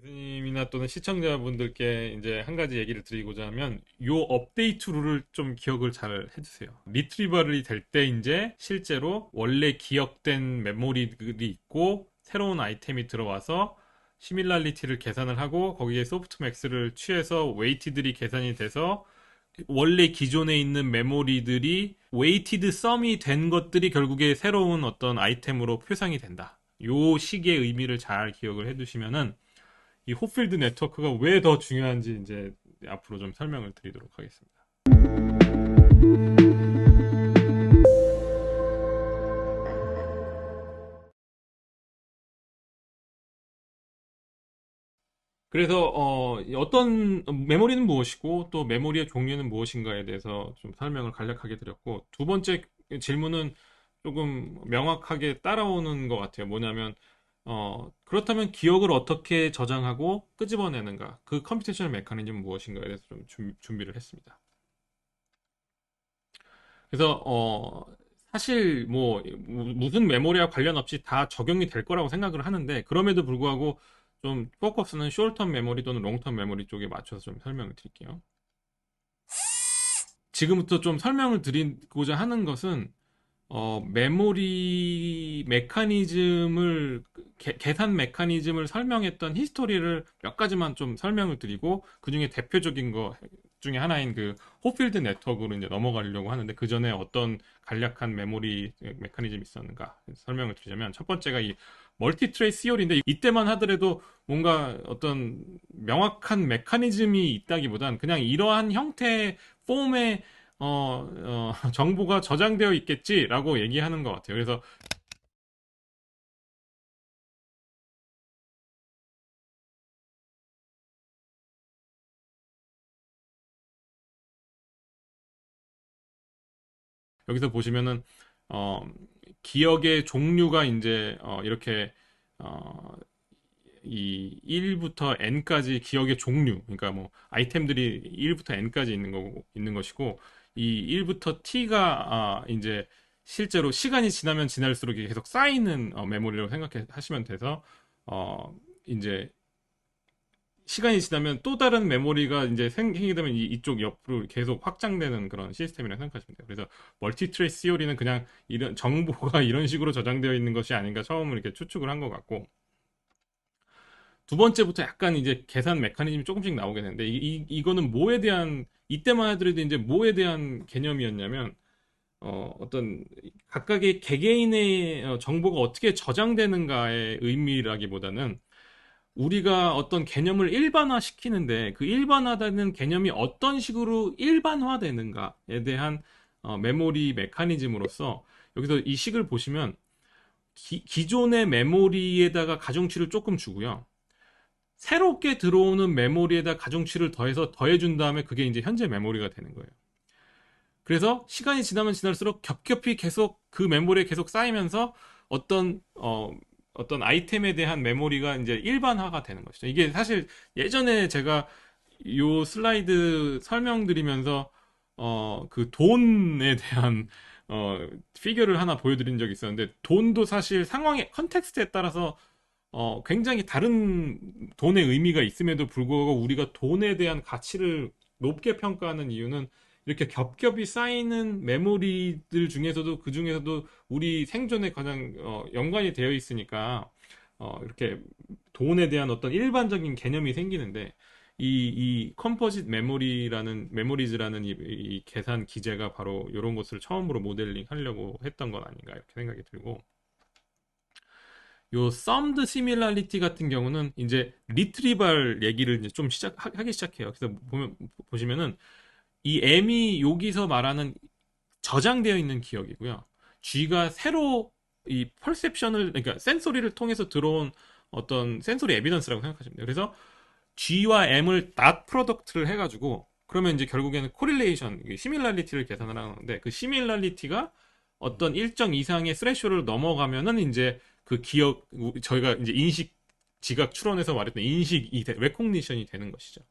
교수님이나 또는 시청자분들께 이제 한 가지 얘기를 드리고자 하면 요 업데이트 룰을 좀 기억을 잘 해주세요. 리트리버럴이 될 때 이제 실제로 원래 기억된 메모리들이 있고 새로운 아이템이 들어와서 시밀랄리티를 계산을 하고 거기에 소프트맥스를 취해서 웨이티들이 계산이 돼서 원래 기존에 있는 메모리들이 웨이티드 썸이 된 것들이 결국에 새로운 어떤 아이템으로 표상이 된다. 요 식의 의미를 잘 기억을 해두시면은 이 홉필드 네트워크가 왜 더 중요한지 이제 앞으로 좀 설명을 드리도록 하겠습니다. 그래서 어떤 메모리는 무엇이고 또 메모리의 종류는 무엇인가에 대해서 좀 설명을 간략하게 드렸고, 두 번째 질문은 조금 명확하게 따라오는 것 같아요. 뭐냐면 그렇다면 기억을 어떻게 저장하고 끄집어내는가, 그 컴퓨테이셔널 메커니즘은 무엇인가에 대해서 좀 준비를 했습니다. 그래서 사실 뭐 무슨 메모리와 관련 없이 다 적용이 될 거라고 생각을 하는데, 그럼에도 불구하고 좀 포커스는 숄텀 메모리 또는 롱텀 메모리 쪽에 맞춰서 좀 설명을 드릴게요. 지금부터 좀 설명을 드리고자 하는 것은 메모리 메커니즘을 계산 메커니즘을 설명했던 히스토리를 몇 가지만 좀 설명을 드리고, 그 중에 대표적인 거 중에 하나인 그 호필드 네트워크로 이제 넘어가려고 하는데, 그 전에 어떤 간략한 메모리 메커니즘이 있었는가 설명을 드리자면, 첫 번째가 이 멀티 트레이스 시어리인데, 이때만 하더라도 뭔가 어떤 명확한 메커니즘이 있다기보단 그냥 이러한 형태의 폼의 정보가 저장되어 있겠지라고 얘기하는 것 같아요. 그래서 여기서 보시면은 어, 기억의 종류가 이제 이렇게 어, 이 1부터 n까지 기억의 종류, 그러니까 뭐 아이템들이 1부터 n까지 있는 것이고, 이 1부터 t가 이제 실제로 시간이 지나면 지날수록 이게 계속 쌓이는 메모리라고 생각하시면 돼서 어, 이제 시간이 지나면 또 다른 메모리가 이제 생기게 되면 이쪽 옆으로 계속 확장되는 그런 시스템이라고 생각하시면 돼요. 그래서 멀티 트레이스 시오리는 그냥 이런 정보가 이런 식으로 저장되어 있는 것이 아닌가 처음으로 이렇게 추측을 한 것 같고, 두 번째부터 약간 이제 계산 메커니즘이 조금씩 나오게 되는데, 이거는 뭐에 대한, 이때만 하더라도 이제 뭐에 대한 개념이었냐면 어떤 각각의 개개인의 정보가 어떻게 저장되는가의 의미라기보다는 우리가 어떤 개념을 일반화 시키는데, 그 일반화되는 개념이 어떤 식으로 일반화되는가에 대한 메모리 메커니즘으로서, 여기서 이 식을 보시면 기존의 메모리에다가 가중치를 조금 주고요. 새롭게 들어오는 메모리에다 가중치를 더해서 더해준 다음에 그게 이제 현재 메모리가 되는 거예요. 그래서 시간이 지나면 지날수록 겹겹이 계속 그 메모리에 계속 쌓이면서 어떤 어떤 아이템에 대한 메모리가 이제 일반화가 되는 것이죠. 이게 사실 예전에 제가 요 슬라이드 설명드리면서 그 돈에 대한 피규어를 하나 보여드린 적이 있었는데, 돈도 사실 상황의 컨텍스트에 따라서 굉장히 다른 돈의 의미가 있음에도 불구하고 우리가 돈에 대한 가치를 높게 평가하는 이유는, 이렇게 겹겹이 쌓이는 메모리들 중에서도 그 중에서도 우리 생존에 가장 연관이 되어 있으니까 이렇게 돈에 대한 어떤 일반적인 개념이 생기는데, 이 컴포짓 메모리즈라는 이 계산 기제가 바로 이런 것을 처음으로 모델링 하려고 했던 건 아닌가 이렇게 생각이 들고, 요 썸드 시밀랄리티 같은 경우는 이제 리트리발 얘기를 이제 좀 하기 시작해요. 그래서 보시면은 이 M이 여기서 말하는 저장되어 있는 기억이고요. G가 새로 이 퍼셉션을, 그러니까 센소리를 통해서 들어온 어떤 센소리 에비던스라고 생각하시면 돼요. 그래서 G와 M을 닷 프로덕트를 해가지고, 그러면 이제 결국에는 코릴레이션, 시밀랄리티를 계산을 하는데, 그 시밀랄리티가 어떤 일정 이상의 스레쇼를 넘어가면은 이제 그 기억, 저희가 이제 인식, 지각 추론에서 말했던 인식이 레코니션이 되는 것이죠.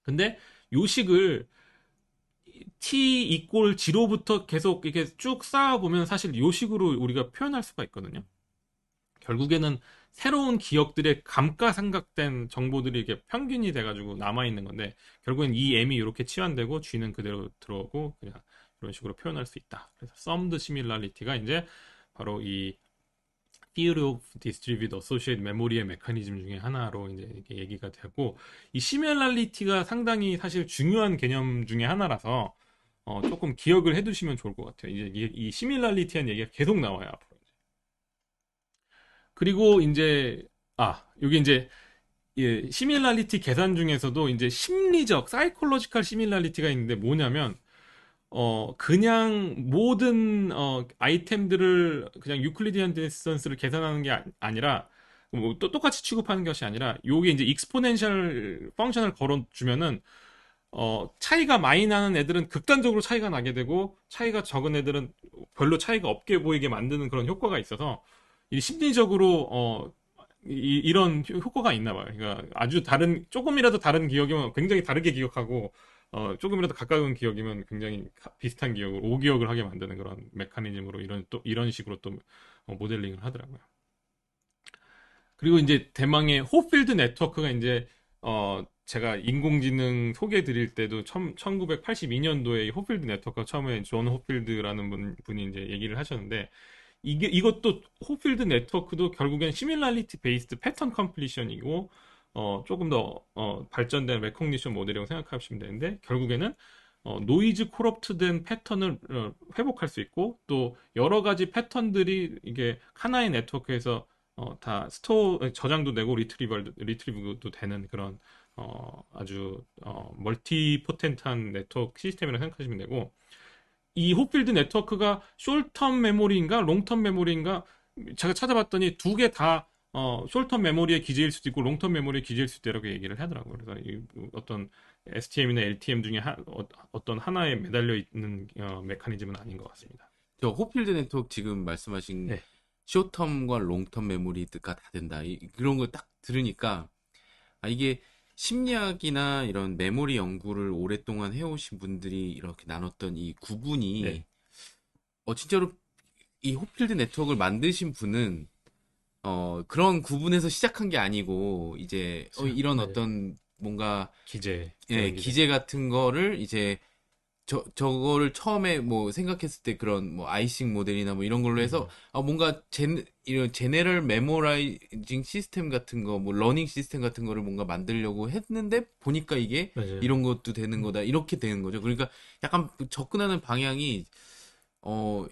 근데 요식을 t 이꼴 0부터 계속 이렇게 쭉 쌓아보면 사실 요식으로 우리가 표현할 수가 있거든요. 결국에는 새로운 기억들의 감가상각된 정보들이 이렇게 평균이 돼가지고 남아있는 건데, 결국엔 이 M이 이렇게 치환되고 G는 그대로 들어오고, 그냥 이런 식으로 표현할 수 있다. 그래서 Summed Similarity가 이제 바로 이 Theory of Distributed Associated Memory의 메커니즘 중에 하나로 이제 이렇게 얘기가 되고, 이 시밀랄리티가 상당히 사실 중요한 개념 중에 하나라서 조금 기억을 해두시면 좋을 것 같아요. 이제 이 시밀랄리티한 얘기가 계속 나와요, 앞으로. 그리고 이제 여기 이제 예, 시밀랄리티 계산 중에서도 이제 심리적, 사이콜로지컬 시밀랄리티가 있는데 뭐냐면 그냥 모든 아이템들을 그냥 유클리디안 디스턴스를 계산하는 게 아니라 뭐 또 똑같이 취급하는 것이 아니라 요게 이제 익스포넨셜 펑션을 걸어주면은 차이가 많이 나는 애들은 극단적으로 차이가 나게 되고 차이가 적은 애들은 별로 차이가 없게 보이게 만드는 그런 효과가 있어서 이 심리적으로 이런 효과가 있나 봐요. 그러니까 아주 다른 조금이라도 다른 기억이면 굉장히 다르게 기억하고 조금이라도 가까운 기억이면 굉장히 비슷한 기억을 오기억을 하게 만드는 그런 메커니즘으로 이런 식으로 또 모델링을 하더라고요. 그리고 이제 대망의 호필드 네트워크가 이제 제가 인공지능 소개 드릴 때도 1982년도에 호필드 네트워크가 처음에 존 호필드라는 분이 이제 얘기를 하셨는데 이것도 호필드 네트워크도 결국엔 시밀랄리티 베이스드 패턴 컴플리션이고 조금 더 발전된 레코그니션 모델이라고 생각하시면 되는데 결국에는 노이즈 코럽트된 패턴을 회복할 수 있고 또 여러 가지 패턴들이 이게 하나의 네트워크에서 다 저장도 되고 리트리브도 되는 그런 아주 멀티포텐트한 네트워크 시스템이라고 생각하시면 되고 이 호필드 네트워크가 숄텀 메모리인가 롱텀 메모리인가 제가 찾아봤더니 두 개 다 숄텀 메모리의 기재일 수도 있고 롱텀 메모리의 기재일 수도 있다고 얘기를 하더라고요. 그래서 어떤 STM이나 LTM 중에 어떤 하나에 매달려 있는 메커니즘은 아닌 것 같습니다. 저 호필드 네트워크 지금 말씀하신 네. 숏텀과 롱텀 메모리가 다 된다. 그런 거 딱 들으니까 이게 심리학이나 이런 메모리 연구를 오랫동안 해오신 분들이 이렇게 나눴던 이 구분이 네. 진짜로 이 호필드 네트워크를 만드신 분은 그런 구분에서 시작한 게 아니고 이제 그렇죠. 이런 맞아요. 어떤 뭔가 계산 기재. 기제 같은 거를 이제 저거를 처음에 뭐 생각했을 때 그런 뭐 아이싱 모델이나 뭐 이런 걸로 해서 음, 뭔가 이런 제네럴 메모라이징 시스템 같은 거, 뭐 러닝 시스템 같은 거를 뭔가 만들려고 했는데 보니까 이게 맞아요. 이런 것도 되는 음, 거다. 이렇게 되는 거죠. 그러니까 약간 접근하는 방향이 어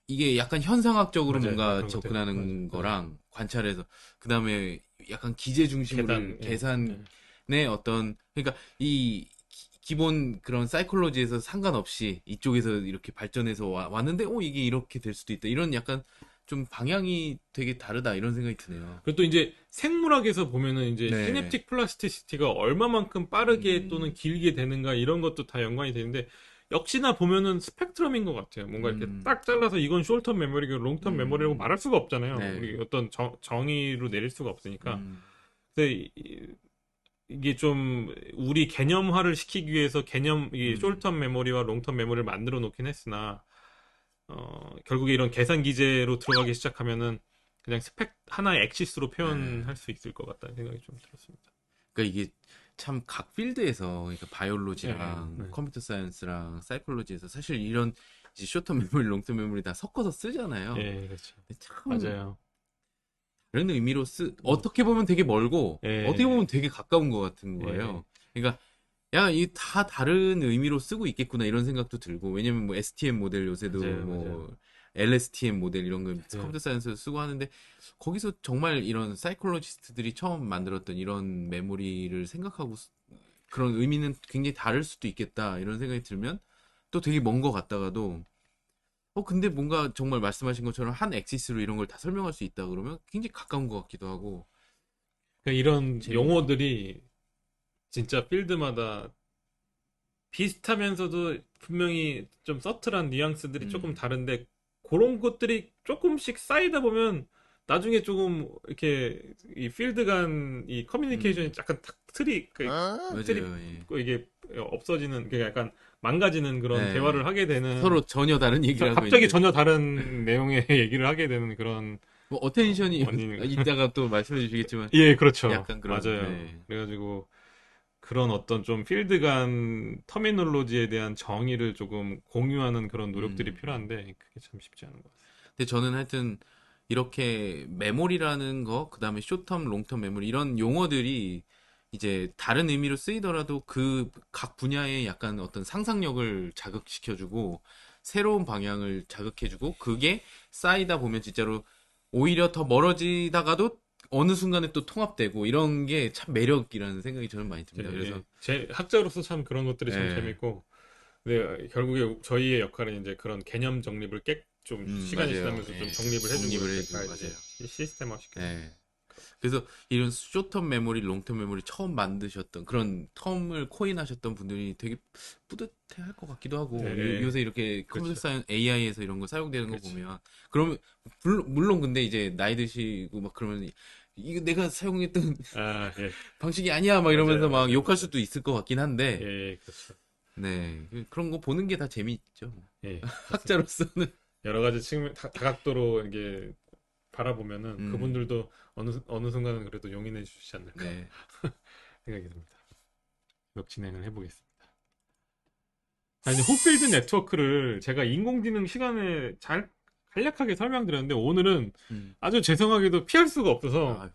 이게 약간 현상학적으로 맞아요. 뭔가 그런 것 같아요. 맞아요. 접근하는 네. 거랑 관찰해서 그다음에 약간 기재 중심으로 계산, 예, 계산의 예. 어떤 그러니까 이 기본 그런 사이콜로지에서 상관없이 이쪽에서 이렇게 발전해서 왔는데 이게 이렇게 될 수도 있다. 이런 약간 좀 방향이 되게 다르다 이런 생각이 드네요. 그리고 또 이제 생물학에서 보면은 이제 네. 시냅틱 플라스티시티가 얼마만큼 빠르게 또는 음. 길게 되는가 이런 것도 다 연관이 되는데 역시나 보면은 스펙트럼인 것 같아요. 뭔가 이렇게 음. 딱 잘라서 이건 숄텀 메모리고 롱텀 메모리라고 음. 말할 수가 없잖아요. 네. 우리 어떤 정의로 내릴 수가 없으니까. 음. 근데 이게 좀 우리 개념화를 시키기 위해서 이 음. 숄텀 메모리와 롱텀 메모리를 만들어 놓긴 했으나 결국에 이런 계산 기제로 들어가기 시작하면은 그냥 스펙 하나의 엑시스로 네. 표현할 수 있을 것 같다는 생각이 좀 들었습니다. 그러니까 이게 참 각 필드에서 그러니까 예, 예, 바이올로지랑 네. 컴퓨터 사이언스랑 사이콜로지에서 사실 이런 이제 쇼트 메모리, 롱터 메모리 다 섞어서 쓰잖아요. 예, 그렇죠. 근데 참 맞아요. 다른 의미로 음, 어떻게 보면 되게 멀고 어떻게 예, 보면 되게 가까운 것 같은 예, 거예요. 그러니까 야, 이 다 다른 의미로 쓰고 있겠구나 이런 생각도 들고 왜냐면 뭐 STM 모델 요새도 맞아요, 맞아요. 뭐 LSTM 모델 이런 거 예. 컴퓨터 사이언스 쓰고 하는데 거기서 정말 이런 사이콜로지스트들이 처음 만들었던 이런 메모리를 생각하고 그런 의미는 굉장히 다를 수도 있겠다 이런 생각이 들면 또 되게 먼 것 같다가도 근데 뭔가 정말 말씀하신 것처럼 한 엑시스로 이런 걸 다 설명할 수 있다 그러면 굉장히 가까운 것 같기도 하고 그러니까 이런 재밌네요. 용어들이 진짜 필드마다 비슷하면서도 분명히 좀 서틀한 뉘앙스들이 조금 음, 다른데 그런 것들이 조금씩 쌓이다 보면 나중에 조금 이렇게 이 필드 간 이 커뮤니케이션이 음, 약간 틀이 맞아요. 예. 이게 없어지는 그게 약간 망가지는 그런 예. 대화를 하게 되는 서로 전혀 다른 얘기를 하고 갑자기 있는데 전혀 다른 내용의 얘기를 하게 되는 그런 뭐 어텐션이 원인은 이따가 또 말씀해 주시겠지만 예, 그렇죠. 약간 그런 맞아요. 네. 그래가지고 그런 어떤 좀 필드 간 터미놀로지에 대한 정의를 조금 공유하는 그런 노력들이 음. 필요한데 그게 참 쉽지 않은 것 같아요. 근데 저는 하여튼 이렇게 메모리라는 거, 그다음에 숏텀, 롱텀 메모리 이런 용어들이 이제 다른 의미로 쓰이더라도 그 각 분야의 약간 어떤 상상력을 자극시켜주고 새로운 방향을 자극해주고 그게 쌓이다 보면 진짜로 오히려 더 멀어지다가도 어느 순간에 또 통합되고 이런 게 참 매력이라는 생각이 저는 많이 듭니다. 그래서 제 학자로서 참 그런 것들이 참 예, 재밌고, 근데 결국에 저희의 역할은 이제 그런 개념 정립을 좀 시간이 맞아요. 지나면서 좀 예, 정립을 해주고 정립을 이렇게 해주고 가야지 맞아요. 시스템화 시켜서. 예. 그래서 이런 숏텀 메모리, 롱텀 메모리 처음 만드셨던 그런 텀을 코인하셨던 분들이 되게 뿌듯해 할 것 같기도 예, 하고 예, 요새 이렇게 컴퓨터 그렇죠. 사이언스 AI에서 이런 거 사용되는 거 그렇죠. 보면 그러면 물론 근데 이제 나이 드시고 막 그러면 이거 내가 사용했던 아, 예, 방식이 아니야 막 이러면서 맞아요, 막 맞아요, 욕할 맞아요. 수도 있을 것 같긴 예, 한데 예, 그렇죠. 네 그런 거 보는 게 다 재미있죠. 예, 맞습니다. 학자로서는 여러 가지 측면, 다각도로 이게 바라보면은 음, 그분들도 어느 순간은 그래도 용인해 주시지 않을까 네. 생각이 듭니다. 계속 진행을 해보겠습니다. 자, 이제 호필드 네트워크를 제가 인공지능 시간에 잘 간략하게 설명드렸는데 오늘은 음. 아주 죄송하게도 피할 수가 없어서 아,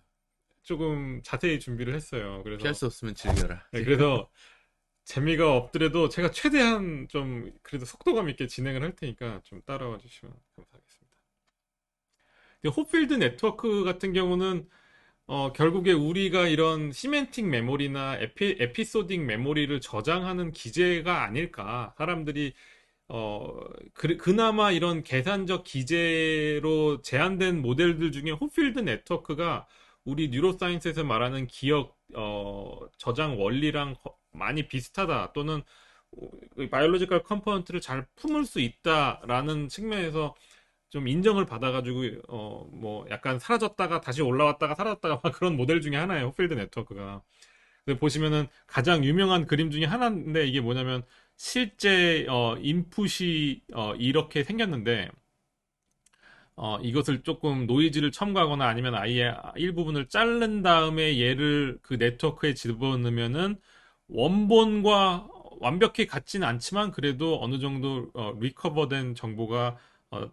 조금 자세히 준비를 했어요. 피할 수 없으면 즐겨라. 네, 그래서 재미가 없더라도 제가 최대한 좀 그래도 속도감 있게 진행을 할 테니까 좀 따라와 주시면 감사하겠습니다. 근데 호필드 네트워크 같은 경우는 결국에 우리가 이런 시멘틱 메모리나 에피소딩 메모리를 저장하는 기제가 아닐까. 사람들이 그나마 이런 계산적 기제로 제한된 모델들 중에 호필드 네트워크가 우리 뉴로사이언스에서 말하는 기억, 저장 원리랑 많이 비슷하다. 또는 바이올로지컬 컴포넌트를 잘 품을 수 있다라는 측면에서 좀 인정을 받아가지고 뭐 약간 사라졌다가 다시 올라왔다가 사라졌다가 막 그런 모델 중에 하나예요. 호필드 네트워크가. 근데 보시면은 가장 유명한 그림 중에 하나인데 이게 뭐냐면 실제 인풋이 이렇게 생겼는데 이것을 조금 노이즈를 첨가하거나 아니면 아예 일부분을 자른 다음에 얘를 그 네트워크에 집어넣으면은 원본과 완벽히 같지는 않지만 그래도 어느 정도 리커버된 정보가 어,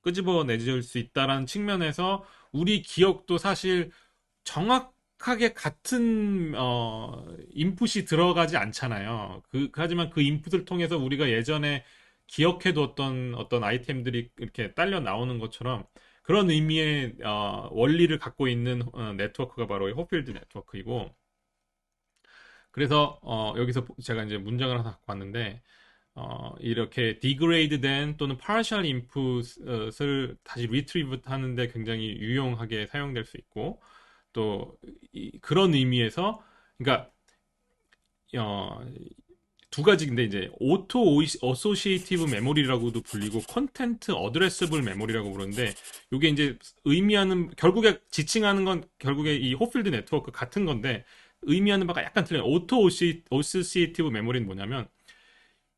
끄집어내질 수 있다라는 측면에서 우리 기억도 사실 정확하게 같은 인풋이 들어가지 않잖아요. 하지만 그 인풋을 통해서 우리가 예전에 기억해두었던 어떤 아이템들이 이렇게 딸려 나오는 것처럼 그런 의미의 원리를 갖고 있는 네트워크가 바로 이 호필드 네트워크이고 그래서 여기서 제가 이제 문장을 하나 갖고 왔는데 이렇게 degrade된 또는 partial input을 다시 retrieve 하는데 굉장히 유용하게 사용될 수 있고 또 그런 의미에서 그러니까 어, 두 가지인데 이제 오토 어소시에이티브 메모리라고도 불리고 컨텐트 어드레서블 메모리라고 부르는데 이게 이제 의미하는 결국에 지칭하는 건 결국에 이 호필드 네트워크 같은 건데 의미하는 바가 약간 틀려요. 오토 어소시에이티브 메모리는 뭐냐면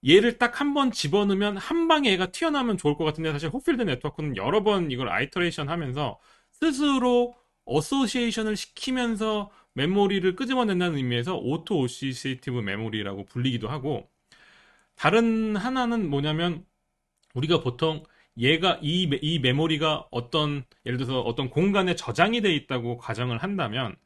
얘를 딱 한 번 집어넣으면 한 방에 얘가 튀어나오면 좋을 것 같은데 사실 호필드 네트워크는 여러 번 이걸 아이터레이션 하면서 스스로 어소시에이션을 시키면서 메모리를 끄집어낸다는 의미에서 오토 오시시티브 메모리라고 불리기도 하고 다른 하나는 뭐냐면 우리가 보통 얘가 이 메모리가 어떤 예를 들어서 어떤 공간에 저장이 돼 있다고 가정을 한다면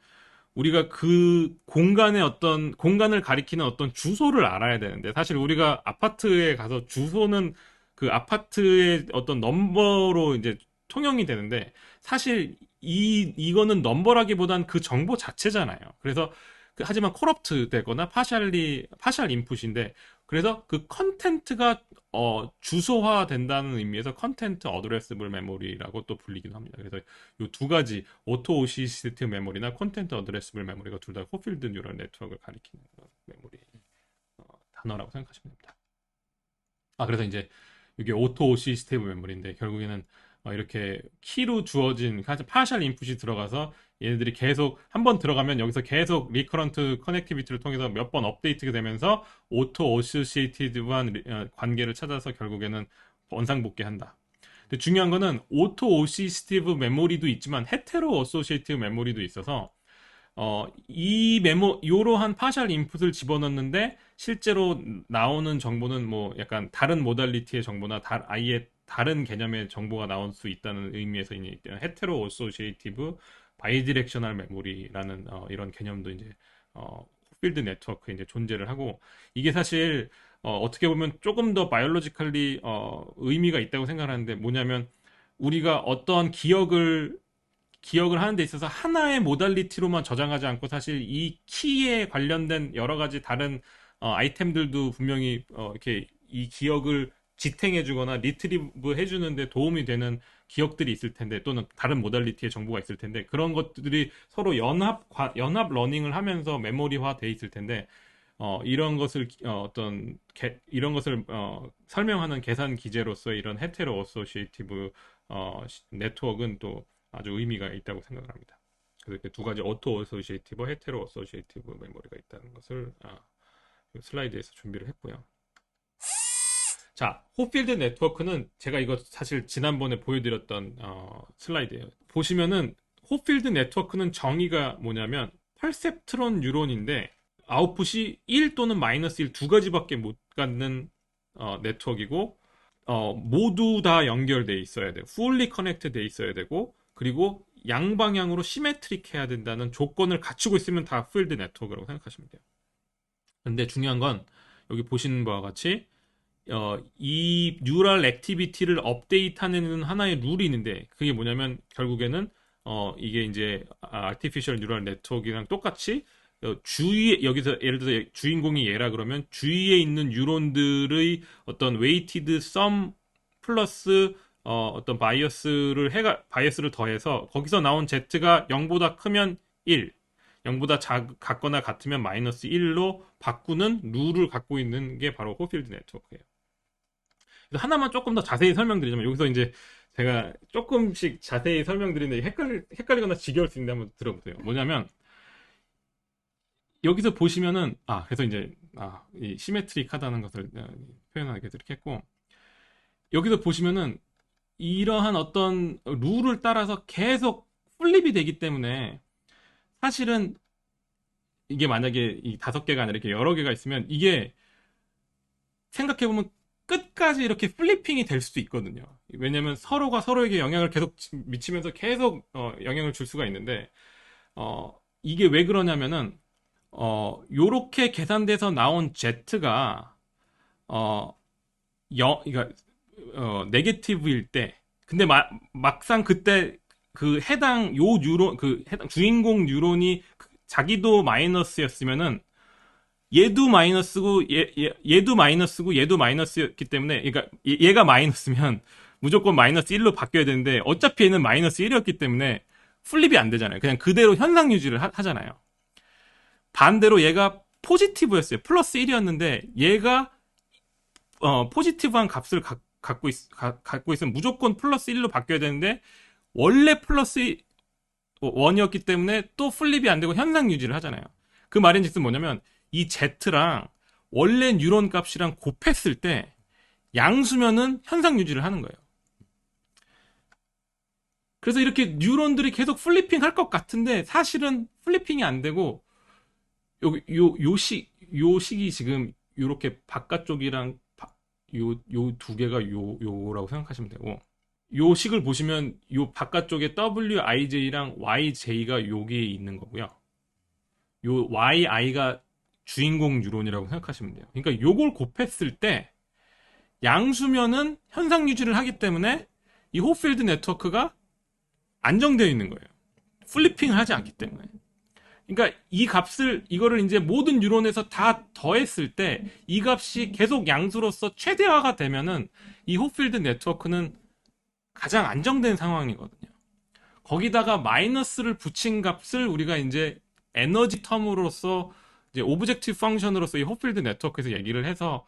우리가 그 공간의 어떤 공간을 가리키는 어떤 주소를 알아야 되는데 사실 우리가 아파트에 가서 주소는 그 아파트의 어떤 넘버로 이제 통용이 되는데 사실 이거는 넘버라기보단 그 정보 자체잖아요. 그래서 하지만 코럽트 되거나 파셜 인풋인데 그래서 그 컨텐트가 주소화 된다는 의미에서 컨텐트 어드레스블 메모리라고 또 불리기도 합니다. 그래서 이 두 가지 오토 오시스템 메모리나 콘텐트 어드레스블 메모리가 둘 다 호필드 뉴럴 네트워크를 가리키는 메모리 단어라고 생각하시면 됩니다. 그래서 이제 이게 오토 오시스템 메모리인데 결국에는 이렇게 키로 주어진 파셜 인풋이 들어가서 얘네들이 계속 한 번 들어가면 여기서 계속 리커런트 커넥티비티를 통해서 몇 번 업데이트가 되면서 오토 오시에이티드한 관계를 찾아서 결국에는 원상복귀한다. 근데 중요한 거는 오토 오시스티브 메모리도 있지만 헤테로 어소시에이티브 메모리도 있어서 이 요러한 파셜 인풋을 집어넣는데 실제로 나오는 정보는 뭐 약간 다른 모달리티의 정보나 아예 다른 개념의 정보가 나올 수 있다는 의미에서 이제 헤테로 어소시에이티브 바이디렉셔널 메모리라는 이런 개념도 이제 필드 네트워크에 이제 존재를 하고 이게 사실 어떻게 보면 조금 더 바이올로지컬리 의미가 있다고 생각하는데 뭐냐면 우리가 어떠한 기억을 하는 데 있어서 하나의 모달리티로만 저장하지 않고 사실 이 키에 관련된 여러 가지 다른 아이템들도 분명히 이렇게 이 기억을 지탱해 주거나 리트리브 해 주는데 도움이 되는 기억들이 있을 텐데 또는 다른 모달리티의 정보가 있을 텐데 그런 것들이 서로 연합 러닝을 하면서 메모리화 돼 있을 텐데 이런 것을 이런 것을 설명하는 계산 기제로서 이런 헤테로 어소시에이티브 네트워크는 또 아주 의미가 있다고 생각을 합니다. 그래서 이렇게 두 가지 오토 어소시에이티브, 헤테로 어소시에이티브 메모리가 있다는 것을 슬라이드에서 준비를 했고요. 자, 홉필드 네트워크는 제가 이거 사실 지난번에 보여드렸던 슬라이드예요. 보시면은 홉필드 네트워크는 정의가 뭐냐면 퍼셉트론 뉴런인데 아웃풋이 1 또는 마이너스 1 두 가지밖에 못 갖는 네트워크이고 모두 다 연결돼 있어야 돼요. fully connected 돼 있어야 되고 그리고 양방향으로 시메트릭 해야 된다는 조건을 갖추고 있으면 다 필드 네트워크라고 생각하시면 돼요. 근데 중요한 건 여기 보시는 바와 같이 이 뉴럴 액티비티를 업데이트하는 하나의 룰이 있는데 그게 뭐냐면 결국에는 이게 이제 아티피셜 뉴럴 네트워크랑 똑같이 주위에 여기서 예를 들어서 주인공이 얘라 그러면 주위에 있는 뉴런들의 어떤 웨이티드 썸 플러스 어떤 바이어스를 더해서 거기서 나온 Z가 0보다 크면 1, 0보다 같거나 같으면 마이너스 1로 바꾸는 룰을 갖고 있는 게 바로 호필드 네트워크예요. 그래서 하나만 조금 더 자세히 설명드리자면 여기서 이제 제가 조금씩 자세히 설명드리는데 헷갈리거나 지겨울 수 있는데 한번 들어보세요. 뭐냐면 여기서 보시면은 그래서 이제 이 시메트릭하다는 것을 표현하게 이렇게 했고 여기서 보시면은 이러한 어떤 룰을 따라서 계속 플립이 되기 때문에 사실은 이게 만약에 이 5개가 아니라 이렇게 여러 개가 있으면 이게 생각해보면 끝까지 이렇게 플리핑이 될 수도 있거든요. 왜냐면 서로가 서로에게 영향을 계속 미치면서 계속 영향을 줄 수가 있는데 이게 왜 그러냐면은 요렇게 계산돼서 나온 Z가 그러니까 네게티브일 때 근데 막상 그때 그 해당 해당 주인공 뉴런이 자기도 마이너스였으면은 얘도 마이너스고 얘도 마이너스고 얘도 마이너스였기 때문에 그러니까 얘가 마이너스면 무조건 마이너스 1로 바뀌어야 되는데 어차피 얘는 마이너스 1이었기 때문에 플립이 안 되잖아요. 그냥 그대로 현상 유지를 하잖아요. 반대로 얘가 포지티브였어요. 플러스 1이었는데 얘가 포지티브한 값을 갖고 있으면 무조건 플러스 1로 바뀌어야 되는데 원래 플러스 1이었기 때문에 또 플립이 안 되고 현상 유지를 하잖아요. 그 말인즉슨 뭐냐면 이 Z랑 원래 뉴런 값이랑 곱했을 때 양수면은 현상 유지를 하는 거예요. 그래서 이렇게 뉴런들이 계속 플리핑 할 것 같은데 사실은 플리핑이 안 되고 요 식이 지금 요렇게 바깥쪽이랑 요 두 개가 요라고 생각하시면 되고 요 식을 보시면 요 바깥쪽에 WIJ랑 YJ가 여기에 있는 거고요. 요 YI가 주인공 뉴런이라고 생각하시면 돼요. 그러니까 요걸 곱했을 때 양수면은 현상 유지를 하기 때문에 이 호필드 네트워크가 안정되어 있는 거예요. 플리핑을 하지 않기 때문에. 그러니까 이 값을 이거를 이제 모든 뉴런에서 다 더했을 때 이 값이 계속 양수로서 최대화가 되면은 이 호필드 네트워크는 가장 안정된 상황이거든요. 거기다가 마이너스를 붙인 값을 우리가 이제 에너지 텀으로서 이제 오브젝티브 펑션으로서 이 호필드 네트워크에서 얘기를 해서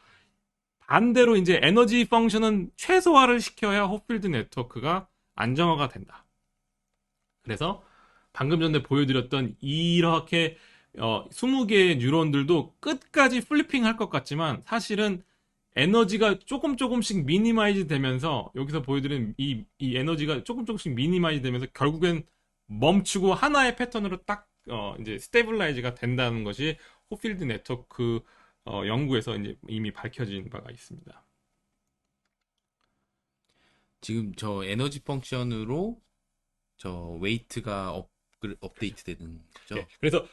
반대로 이제 에너지 펑션은 최소화를 시켜야 호필드 네트워크가 안정화가 된다. 그래서 방금 전에 보여드렸던 이렇게 20개의 뉴런들도 끝까지 플리핑 할 것 같지만 사실은 에너지가 조금씩 미니마이즈 되면서 여기서 보여드린 이 에너지가 조금씩 미니마이즈 되면서 결국엔 멈추고 하나의 패턴으로 딱 이제 스테블라이즈가 된다는 것이 호필드 네트워크 연구에서 이제 이미 밝혀진 바가 있습니다. 지금 저 에너지 펑션으로 저 웨이트가 업데이트 되는 네, 거죠? 그래서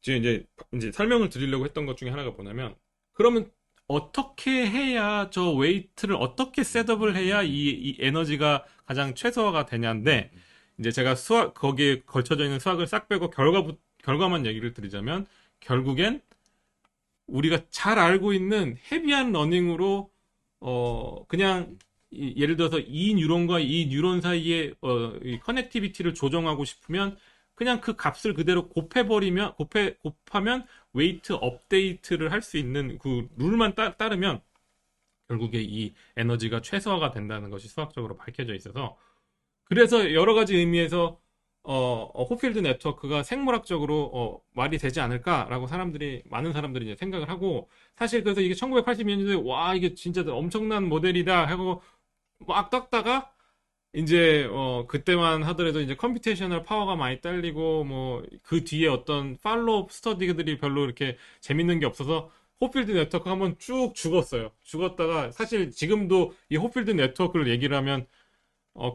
지금 이제 설명을 드리려고 했던 것 중에 하나가 뭐냐면 그러면 어떻게 해야 저 웨이트를 어떻게 셋업을 해야 이 에너지가 가장 최소화가 되냐인데 이제 제가 거기에 걸쳐져 있는 수학을 싹 빼고 결과만 얘기를 드리자면 결국엔 우리가 잘 알고 있는 헤비한 러닝으로 그냥 예를 들어서 이 뉴런과 이 뉴런 사이에 이 커넥티비티를 조정하고 싶으면 그냥 그 값을 그대로 곱하면 웨이트 업데이트를 할 수 있는 그 룰만 따르면 결국에 이 에너지가 최소화가 된다는 것이 수학적으로 밝혀져 있어서 그래서 여러 가지 의미에서 호필드 네트워크가 생물학적으로 말이 되지 않을까라고 많은 사람들이 이제 생각을 하고 사실 그래서 이게 1980년대에 와 이게 진짜 엄청난 모델이다 하고 막 떴다가 이제 그때만 하더라도 이제 컴퓨테이셔널 파워가 많이 딸리고 뭐 그 뒤에 어떤 팔로우 스터디들이 별로 이렇게 재밌는 게 없어서 호필드 네트워크 한번 쭉 죽었어요. 죽었다가 사실 지금도 이 호필드 네트워크를 얘기를 하면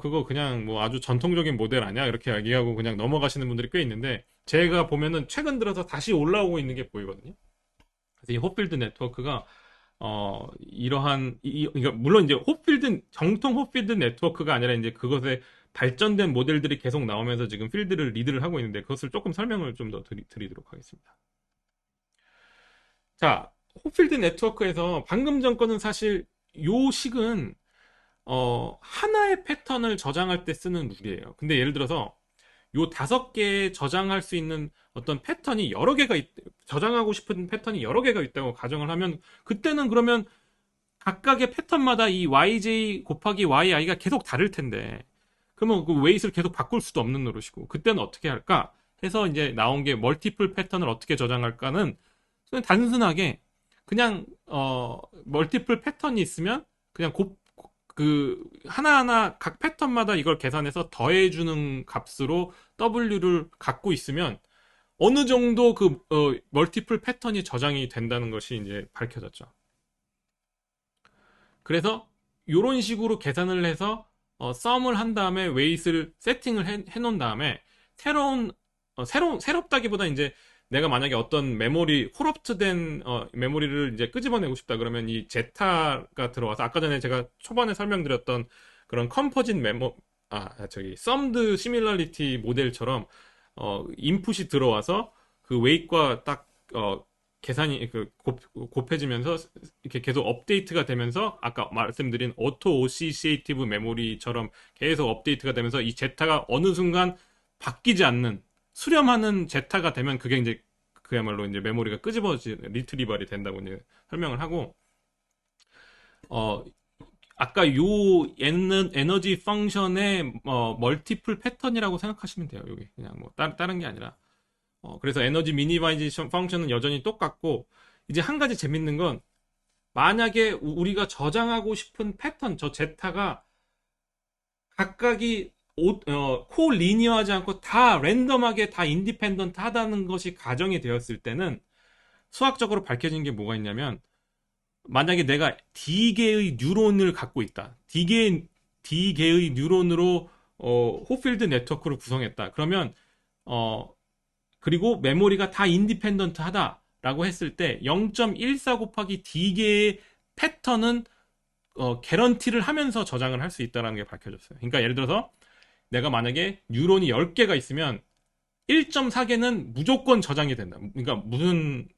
그거 그냥 뭐 아주 전통적인 모델 아니야? 이렇게 얘기하고 그냥 넘어가시는 분들이 꽤 있는데 제가 보면은 최근 들어서 다시 올라오고 있는 게 보이거든요. 그래서 이 호필드 네트워크가 이러한 그러니까 물론 이제 정통 호필드 네트워크가 아니라 이제 그것에 발전된 모델들이 계속 나오면서 지금 필드를 리드를 하고 있는데 그것을 조금 설명을 좀 더 드리도록 하겠습니다. 자, 호필드 네트워크에서 방금 전 거는 사실 요 식은 하나의 패턴을 저장할 때 쓰는 룰이에요. 근데 예를 들어서 요 5개에 저장할 수 있는 어떤 패턴이 저장하고 싶은 패턴이 여러 개가 있다고 가정을 하면 그때는 그러면 각각의 패턴마다 이 yj 곱하기 yi가 계속 다를 텐데 그러면 그 웨이트를 계속 바꿀 수도 없는 노릇이고 그때는 어떻게 할까 해서 이제 나온 게 멀티플 패턴을 어떻게 저장할까는 그냥 단순하게 그냥 멀티플 패턴이 있으면 그냥 하나하나 각 패턴마다 이걸 계산해서 더해주는 값으로 W를 갖고 있으면 어느 정도 멀티플 패턴이 저장이 된다는 것이 이제 밝혀졌죠. 그래서 이런 식으로 계산을 해서 썸을 한 다음에 웨이트를 세팅을 해놓은 다음에 새롭다기보다 이제 내가 만약에 어떤 코럽트된 메모리를 이제 끄집어내고 싶다 그러면 이 제타가 들어와서 아까 전에 제가 초반에 설명드렸던 그런 컴포짓 썸드 시밀러리티 모델처럼 인풋이 들어와서 그 웨이트과 딱 계산이 곱해지면서 이렇게 계속 업데이트가 되면서 아까 말씀드린 오토 오시시에이티브 메모리처럼 계속 업데이트가 되면서 이 제타가 어느 순간 바뀌지 않는 수렴하는 제타가 되면 그게 이제 그야말로 이제 메모리가 리트리버리 된다고 이제 설명을 하고 아까 요 에너지 펑션의 멀티플 패턴이라고 생각하시면 돼요. 여기 그냥 뭐 다른 게 아니라 그래서 에너지 미니마이제이션 펑션은 여전히 똑같고 이제 한 가지 재밌는 건 만약에 우리가 저장하고 싶은 패턴 저 제타가 각각이 코 리니어하지 않고 다 랜덤하게 다 인디펜던트 하다는 것이 가정이 되었을 때는 수학적으로 밝혀진 게 뭐가 있냐면 만약에 내가 D개의 뉴런을 갖고 있다. D개의 뉴런으로 호필드 네트워크를 구성했다. 그러면 그리고 메모리가 다 인디펜던트 하다라고 했을 때 0.14 곱하기 D개의 패턴은 개런티를 하면서 저장을 할 수 있다는 게 밝혀졌어요. 그러니까 예를 들어서 내가 만약에 뉴런이 10개가 있으면 1.4개는 무조건 저장이 된다. 그러니까 무슨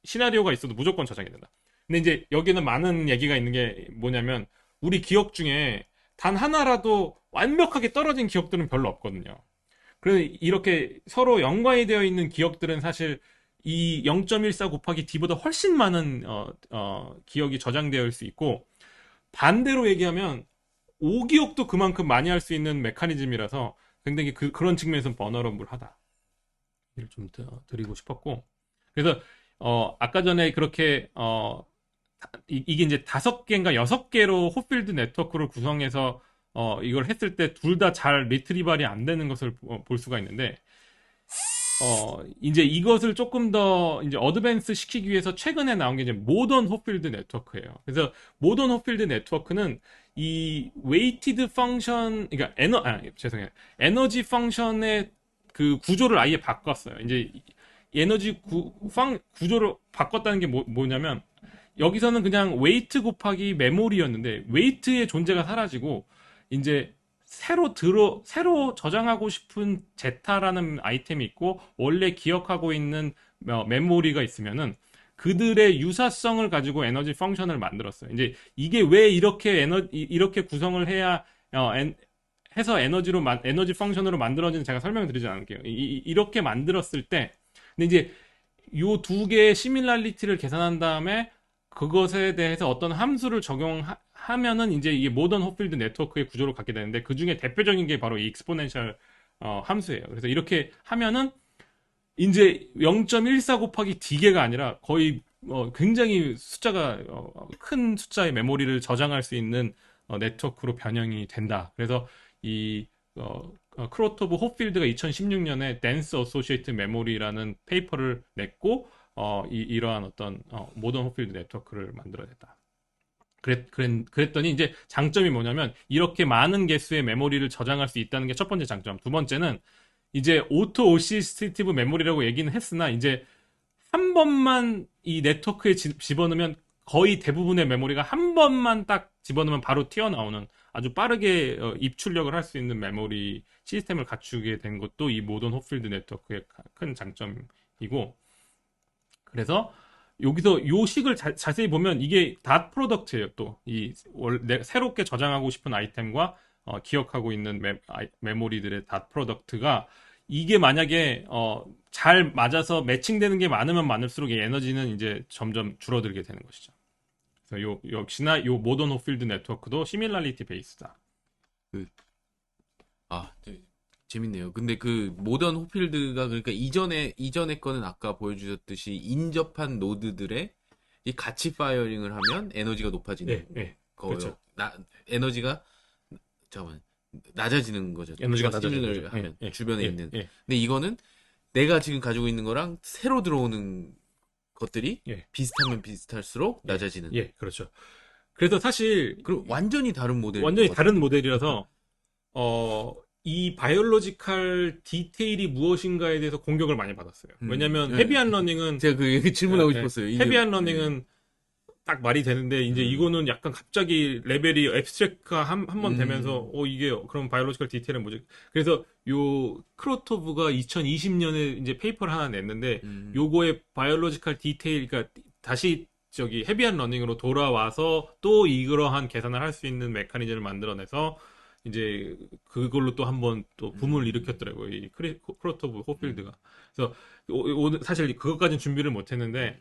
시나리오가 있어도 무조건 저장이 된다. 근데 이제 여기는 많은 얘기가 있는 게 뭐냐면 우리 기억 중에 단 하나라도 완벽하게 떨어진 기억들은 별로 없거든요. 그래서 이렇게 서로 연관이 되어 있는 기억들은 사실 이 0.14 곱하기 D보다 훨씬 많은 기억이 저장되어 있을 수 있고 반대로 얘기하면 오기억도 그만큼 많이 할 수 있는 메커니즘이라서 굉장히 그런 측면에서는 버너러블하다. 좀 드리고 싶었고 그래서 아까 전에 그렇게 이게 이제 5개인가 6개로 호필드 네트워크를 구성해서 이걸 했을 때 둘 다 잘 리트리발이 안 되는 것을 볼 수가 있는데 이제 이것을 조금 더 이제 어드밴스 시키기 위해서 최근에 나온 게 이제 모던 호필드 네트워크예요. 그래서 모던 호필드 네트워크는 이 웨이티드 펑션, 그러니까 죄송해요. 에너지 펑션의 그 구조를 아예 바꿨어요. 이제 에너지 구조를 바꿨다는 게 뭐냐면 여기서는 그냥 웨이트 곱하기 메모리였는데 웨이트의 존재가 사라지고 이제 새로 저장하고 싶은 제타라는 아이템이 있고 원래 기억하고 있는 메모리가 있으면은 그들의 유사성을 가지고 에너지 펑션을 만들었어요. 이제 이게 왜 이렇게 구성을 해야 해서 에너지 펑션으로 만들어지는 제가 설명을 드리지 않을게요. 이렇게 만들었을 때 근데 이제 요 두 개의 시밀랄리티를 계산한 다음에 그것에 대해서 어떤 함수를 적용하면은 이제 이게 모던 호필드 네트워크의 구조를 갖게 되는데 그 중에 대표적인 게 바로 이 익스포넨셜 함수예요. 그래서 이렇게 하면은 이제 0.14 곱하기 D개가 아니라 거의 굉장히 숫자가 큰 숫자의 메모리를 저장할 수 있는 네트워크로 변형이 된다. 그래서 이 크로토브 호필드가 2016년에 댄스 어소시에이트 메모리라는 페이퍼를 냈고 이러한 어떤 모던 호필드 네트워크를 만들어냈다. 그랬더니 이제 장점이 뭐냐면 이렇게 많은 개수의 메모리를 저장할 수 있다는 게 첫 번째 장점. 두 번째는 이제 오토 오시스티브 메모리라고 얘기는 했으나 이제 한 번만 이 네트워크에 집어넣으면 거의 대부분의 메모리가 한 번만 딱 집어넣으면 바로 튀어나오는 아주 빠르게 입출력을 할 수 있는 메모리 시스템을 갖추게 된 것도 이 모던 호필드 네트워크의 큰 장점이고 그래서 여기서 요 식을 자세히 보면 이게 닷 프로덕트예요. 또 이 새롭게 저장하고 싶은 아이템과 기억하고 있는 메모리들의 닷 프로덕트가 이게 만약에 잘 맞아서 매칭되는 게 많으면 많을수록 이 에너지는 이제 점점 줄어들게 되는 것이죠. 그래서 역시나 요 모던 호필드 네트워크도 시밀랄리티 베이스다. 그, 재밌네요. 근데 그 모던 호필드가 그러니까 이전에 거는 아까 보여주셨듯이 인접한 노드들의 이 같이 파이어링을 하면 에너지가 높아지는 네, 거예요. 그렇죠. 에너지가 잠깐만 낮아지는 거죠. 에너지가 스timul을 낮아지는 거죠. 하면 예, 주변에 예, 있는. 예, 근데 이거는 내가 지금 가지고 있는 거랑 새로 들어오는 것들이 예, 비슷하면 비슷할수록 예, 낮아지는. 예, 그렇죠. 그래서 사실 그럼 완전히 다른 모델인 완전히 것 다른 같은데. 모델이라서 이 바이올로지컬 디테일이 무엇인가에 대해서 공격을 많이 받았어요. 왜냐면 예. 헤비한 러닝은 제가 그 질문하고 예, 싶었어요. 헤비한 러닝은 딱 말이 되는데 이제 이거는 약간 갑자기 레벨이 앱스트랙트가 한 번 되면서 이게 그럼 바이올로지컬 디테일은 뭐지? 그래서 요 크로토브가 2020년에 이제 페이퍼를 하나 냈는데 요거의 바이올로지컬 디테일 그러니까 다시 저기 헤비한 러닝으로 돌아와서 또 이러한 계산을 할 수 있는 메커니즘을 만들어내서 이제 그걸로 또 한번 또 붐을 일으켰더라고요. 이 크로토브 호필드가. 그래서 오늘 사실 그것까지는 준비를 못했는데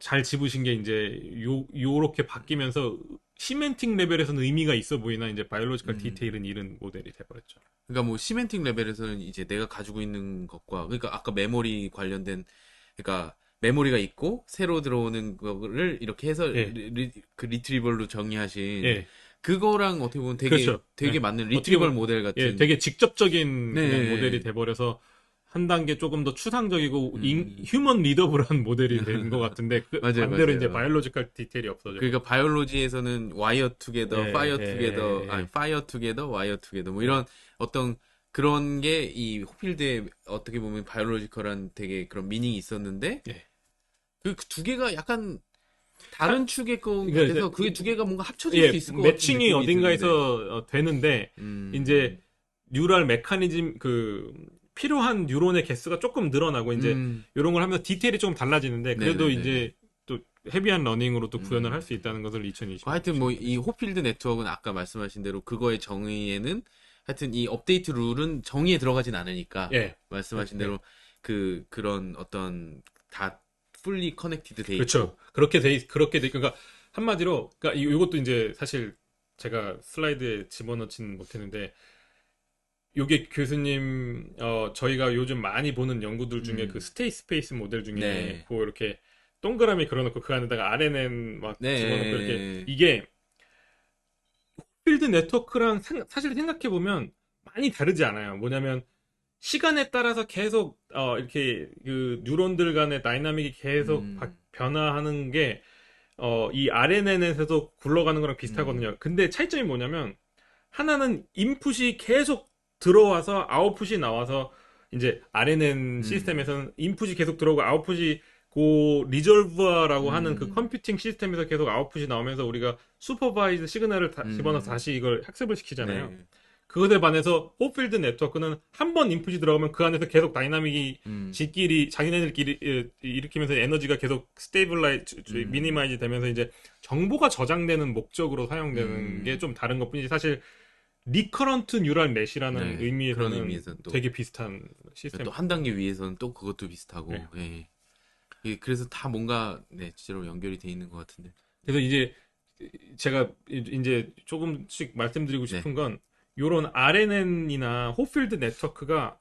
잘 집으신 게 이제 요렇게 바뀌면서 시멘팅 레벨에서는 의미가 있어 보이나 이제 바이올로지컬 디테일은 잃은 모델이 돼버렸죠. 그러니까 뭐 시멘팅 레벨에서는 이제 내가 가지고 있는 것과 그러니까 아까 메모리 관련된 그러니까 메모리가 있고 새로 들어오는 거를 이렇게 해서 예. 그 리트리벌로 정의하신 예. 그거랑 어떻게 보면 그렇죠. 되게 예. 맞는 어떻게 리트리벌 보면 모델 같은 예, 되게 직접적인 네. 그냥 모델이 돼버려서 한 단계 조금 더 추상적이고 휴먼 리더블한 모델이 된 것 같은데 맞아요, 반대로 맞아요. 이제 바이올로지컬 디테일이 없어져. 그러니까 바이올로지에서는 와이어 투게더, 예, 파이어 예, 투게더, 예, 아니 예. 파이어 투게더, 와이어 투게더 뭐 이런 어떤 그런 게 이 호필드에 어떻게 보면 바이올로지컬한 되게 그런 미닝이 있었는데 예. 그 두 개가 약간 다른 축의 것 이게 같아서 이제- 그게 두 개가 뭔가 합쳐질 예, 수 있을 것 같은 매칭이 느낌이 어딘가에서 되는데 드는데. 이제 뉴럴 메커니즘 그 필요한 뉴런의 개수가 조금 늘어나고 이제 이런 걸 하면서 디테일이 조금 달라지는데 그래도 네네네네. 이제 또 헤비한 러닝으로 또 구현을 할 수 있다는 것을 2020. 하여튼 뭐 이 호필드 네트워크는 아까 말씀하신 대로 그거의 정의에는 하여튼 이 업데이트 룰은 정의에 들어가진 않으니까 예. 말씀하신 예. 대로 그런 어떤 다 풀리 커넥티드 돼 있고 그렇죠. 그렇게 돼 그러니까 한마디로 그러니까 이것도 이제 사실 제가 슬라이드에 집어넣지는 못했는데 요게 교수님, 저희가 요즘 많이 보는 연구들 중에 그 음, 스테이 스페이스 모델 중에 네. 그 이렇게 동그라미 그려놓고 그 안에다가 RNN 막 집어넣고 이렇게 네. 이게 필드 네트워크랑 사실 생각해보면 많이 다르지 않아요. 뭐냐면 시간에 따라서 계속 이렇게 그 뉴런들 간의 다이나믹이 계속 음, 변화하는 게 이 RNN에서도 굴러가는 거랑 음, 비슷하거든요. 근데 차이점이 뭐냐면 하나는 인풋이 계속 들어와서 아웃풋이 나와서 이제 RNN 음, 시스템에서는 인풋이 계속 들어오고 아웃풋이 그 리졸버라고 하는 그 음, 컴퓨팅 시스템에서 계속 아웃풋이 나오면서 우리가 슈퍼바이즈 시그널을 집어넣어서 음, 다시 이걸 학습을 시키잖아요. 네. 그것에 반해서 호필드 네트워크는 한 번 인풋이 들어가면 그 안에서 계속 다이나믹이 음, 지끼리 자기네들끼리 일으키면서 에너지가 계속 음, 미니마이즈 되면서 이제 정보가 저장되는 목적으로 사용되는 게 음, 좀 다른 것뿐이지 사실 리커런트 뉴럴 넷이라는 네. 그런 의미에서는 의미에서 또, 되게 비슷한 또 시스템입니다. 한 단계 위에서는 또 그것도 네. 비슷하고, 예. 그래서 다 뭔가, 네, 진짜로 연결이 돼 있는 것 같은데. 그래서 이제 제가 이제 조금씩 말씀드리고 네. 싶은 건 요런 RNN이나 호필드 네트워크가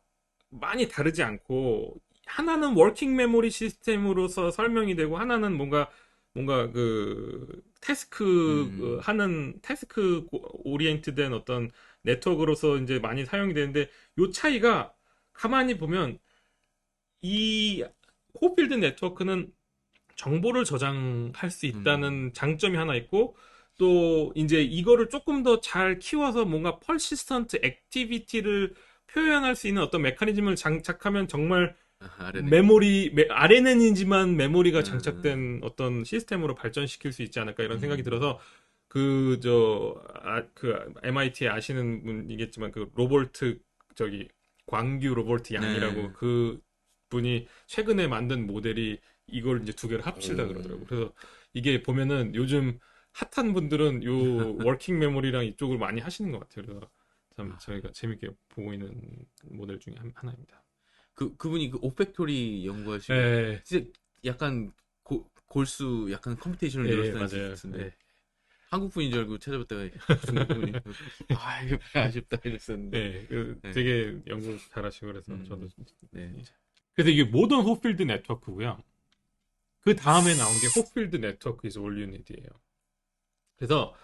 많이 다르지 않고 하나는 워킹 메모리 시스템으로서 설명이 되고 하나는 뭔가 그 태스크 음, 하는 태스크 오리엔트된 어떤 네트워크로서 이제 많이 사용이 되는데 요 차이가 가만히 보면 이 호필드 네트워크는 정보를 저장할 수 음, 있다는 장점이 하나 있고 또 이제 이거를 조금 더 잘 키워서 뭔가 퍼시스턴트 액티비티를 표현할 수 있는 어떤 메커니즘을 장착하면 정말 RNA. RNN이지만 메모리가 음, 장착된 어떤 시스템으로 발전시킬 수 있지 않을까 이런 생각이 음, 들어서 그 MIT에 아시는 분이겠지만 그 로볼트 저기 광규 로볼트 양이라고 네. 그 분이 최근에 만든 모델이 이걸 이제 두 개를 합치다 오, 그러더라고. 그래서 이게 보면은 요즘 핫한 분들은 요 워킹 메모리랑 이쪽을 많이 하시는 것 같아요. 그래서 참 아, 저희가 재밌게 보고 있는 모델 중에 하나입니다. 그분이 그 오팩토리 연구하시고, 예, 진짜 약간 골수, 약간 컴퓨테이셔널 뉴럴 예, 사이언티스트 맞아요. 같은데, 예, 한국 분인 줄 알고 찾아봤다가 중국 분이, 아, 이거 아쉽다 이랬었는데, 예, 네. 되게 연구 잘하시고 그래서 저도 네. 예. 그래서 이게 모던 호필드 네트워크고요. 그 다음에 나온 게 호필드 네트워크 is all you need예요. 그래서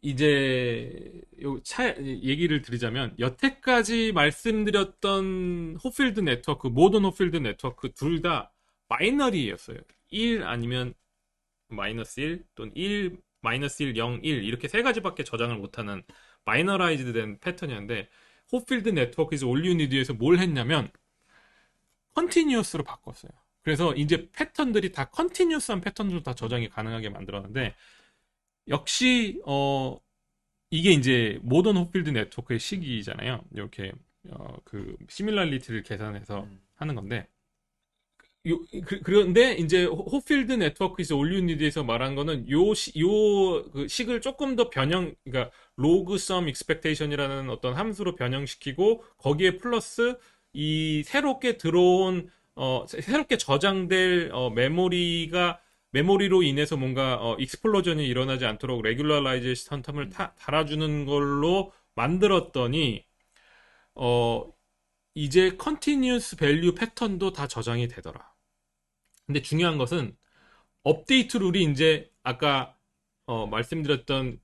이제 얘기를 드리자면 여태까지 말씀드렸던 호필드 네트워크, 모던 호필드 네트워크 둘 다 바이너리였어요. 1 아니면 마이너스 1 또는 1 마이너스 1 0 1 이렇게 세 가지밖에 저장을 못하는 바이너라이즈드 된 패턴이었는데 호필드 네트워크 이즈 올유니드에서 뭘 했냐면 컨티뉴어스로 바꿨어요. 그래서 이제 패턴들이 다 컨티뉴어스한 패턴으로 다 저장이 가능하게 만들었는데 역시 이게 이제 모던 호필드 네트워크의 시기잖아요. 이렇게 그 시밀랄리티를 계산해서 음, 하는 건데 그런데 이제 호필드 네트워크 이제 올유니드에서 말한 거는 요 식을 조금 더 그러니까 로그 썸 익스펙테이션이라는 어떤 함수로 변형시키고 거기에 플러스 이 새롭게 들어온 새롭게 저장될 메모리로 인해서 뭔가 익스플로전이 일어나지 않도록 레귤러라이제이션 텀을 음, 달아주는 걸로 만들었더니 어 이제 컨티뉴스 밸류 패턴도 다 저장이 되더라. 근데 중요한 것은 업데이트 룰이 이제 아까 말씀드렸던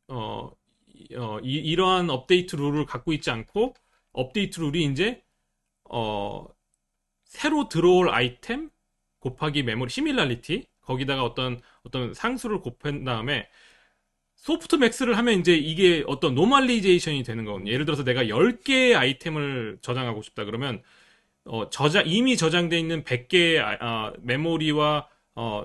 어, 이러한 업데이트 룰을 갖고 있지 않고 업데이트 룰이 이제 어, 새로 들어올 아이템 곱하기 메모리 시밀랄리티 거기다가 어떤 상수를 곱한 다음에 소프트 맥스를 하면 이제 이게 어떤 노멀리제이션이 되는 거거든요. 예를 들어서 내가 10개의 아이템을 저장하고 싶다 그러면 이미 저장되어 있는 100개의 메모리와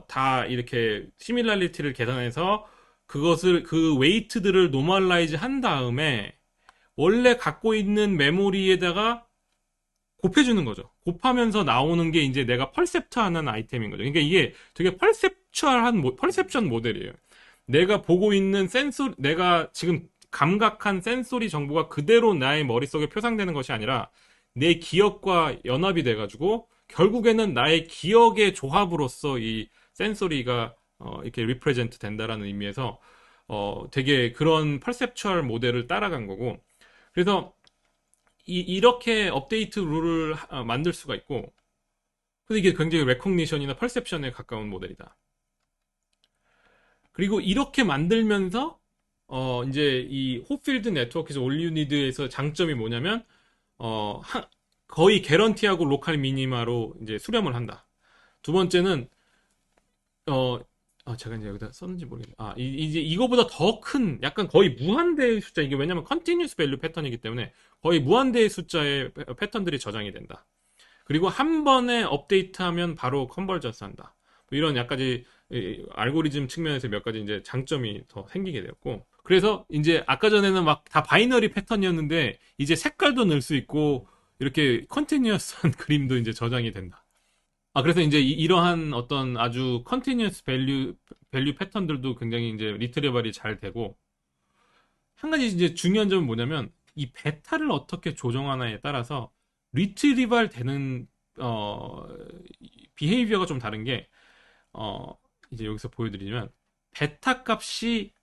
다 이렇게 시밀랄리티를 계산해서 그 웨이트들을 노멀라이즈 한 다음에 원래 갖고 있는 메모리에다가 곱해주는 거죠. 곱하면서 나오는 게 이제 내가 펄셉트하는 아이템인 거죠. 그러니까 이게 되게 펄셉션 모델이에요. 내가 보고 있는 내가 지금 감각한 센소리 정보가 그대로 나의 머릿속에 표상되는 것이 아니라 내 기억과 연합이 돼가지고 결국에는 나의 기억의 조합으로서 이 센소리가 이렇게 리프레젠트 된다라는 의미에서 되게 그런 펄셉추얼 모델을 따라간 거고 그래서 이렇게 업데이트 룰을 만들 수가 있고, 근데 이게 굉장히 레코니션이나 퍼셉션에 가까운 모델이다. 그리고 이렇게 만들면서 이제 이 홉필드 네트워크에서 올유니드에서 장점이 뭐냐면 어, 거의 개런티하고 로컬 미니마로 이제 수렴을 한다. 두 번째는 어, 제가 이제 여기다 썼는지 모르겠네. 이제 이거보다 더 큰, 약간 거의 무한대의 숫자, 이게 왜냐면 컨티뉴스 밸류 패턴이기 때문에 거의 무한대의 숫자의 패턴들이 저장이 된다. 그리고 한 번에 업데이트하면 바로 컨버전스 한다. 뭐 이런 약간 알고리즘 측면에서 몇 가지 이제 장점이 더 생기게 되었고. 그래서 이제 아까 전에는 막 다 바이너리 패턴이었는데 이제 색깔도 넣을 수 있고 이렇게 컨티뉴어스한 그림도 이제 저장이 된다. 그래서 이제 이러한 어떤 아주 컨티뉴어스 밸류 패턴들도 굉장히 이제 리트리버리 잘 되고 한 가지 이제 중요한 점은 뭐냐면 이 베타를 어떻게 조정하나에 따라서 리트리발 되는 비헤이비어가 좀 다른 게 어, 이제 여기서 보여드리면 베타 값이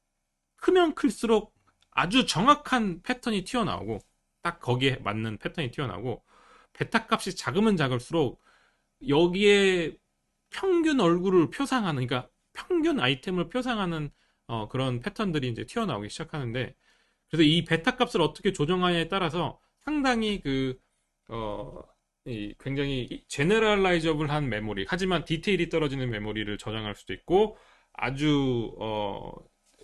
크면 클수록 아주 정확한 패턴이 튀어나오고 딱 거기에 맞는 패턴이 튀어나오고 베타 값이 작으면 작을수록 여기에 평균 얼굴을 표상하는 그러니까 평균 아이템을 표상하는 그런 패턴들이 이제 튀어나오기 시작하는데 그래서 이 베타 값을 어떻게 조정하냐에 따라서 상당히 굉장히 제너럴라이저블한 메모리 하지만 디테일이 떨어지는 메모리를 저장할 수도 있고 아주